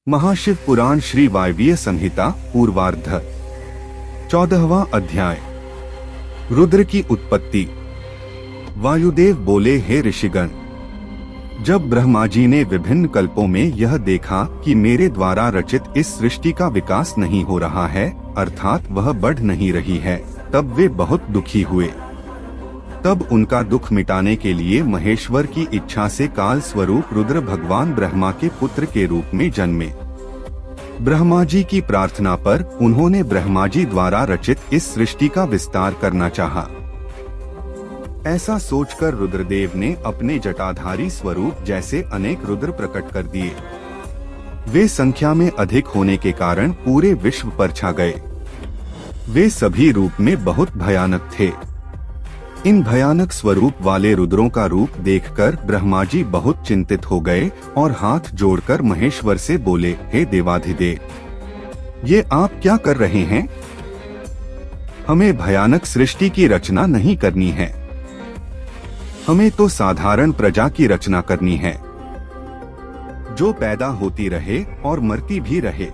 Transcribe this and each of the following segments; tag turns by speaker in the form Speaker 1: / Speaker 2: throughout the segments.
Speaker 1: महाशिव पुराण श्री वायवीय संहिता पूर्वार्ध 14वां अध्याय। रुद्र की उत्पत्ति। वायुदेव बोले, हे ऋषिगण, जब ब्रह्मा जी ने विभिन्न कल्पों में यह देखा कि मेरे द्वारा रचित इस सृष्टि का विकास नहीं हो रहा है, अर्थात वह बढ़ नहीं रही है, तब वे बहुत दुखी हुए। तब उनका दुख मिटाने के लिए महेश्वर की इच्छा से काल स्वरूप रुद्र भगवान ब्रह्मा के पुत्र के रूप में जन्मे। ब्रह्मा जी की प्रार्थना पर उन्होंने ब्रह्मा जी द्वारा रचित इस सृष्टि का विस्तार करना चाहा। ऐसा सोचकर रुद्रदेव ने अपने जटाधारी स्वरूप जैसे अनेक रुद्र प्रकट कर दिए। वे संख्या में अधिक होने के कारण पूरे विश्व पर छा गए। वे सभी रूप में बहुत भयानक थे। इन भयानक स्वरूप वाले रुद्रों का रूप देखकर ब्रह्मा जी बहुत चिंतित हो गए और हाथ जोड़कर महेश्वर से बोले, हे देवाधिदेव, ये आप क्या कर रहे हैं? हमें भयानक सृष्टि की रचना नहीं करनी है। हमें तो साधारण प्रजा की रचना करनी है, जो पैदा होती रहे और मरती भी रहे।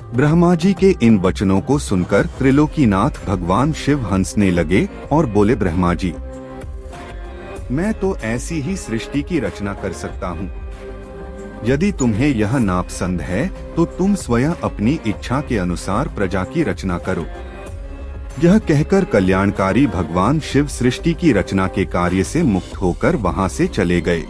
Speaker 1: ब्रह्मा जी के इन वचनों को सुनकर त्रिलोकीनाथ भगवान शिव हंसने लगे और बोले, ब्रह्मा जी, मैं तो ऐसी ही सृष्टि की रचना कर सकता हूँ। यदि तुम्हें यह नापसंद है तो तुम स्वयं अपनी इच्छा के अनुसार प्रजा की रचना करो। यह कहकर कल्याणकारी भगवान शिव सृष्टि की रचना के कार्य से मुक्त होकर वहां से चले गए।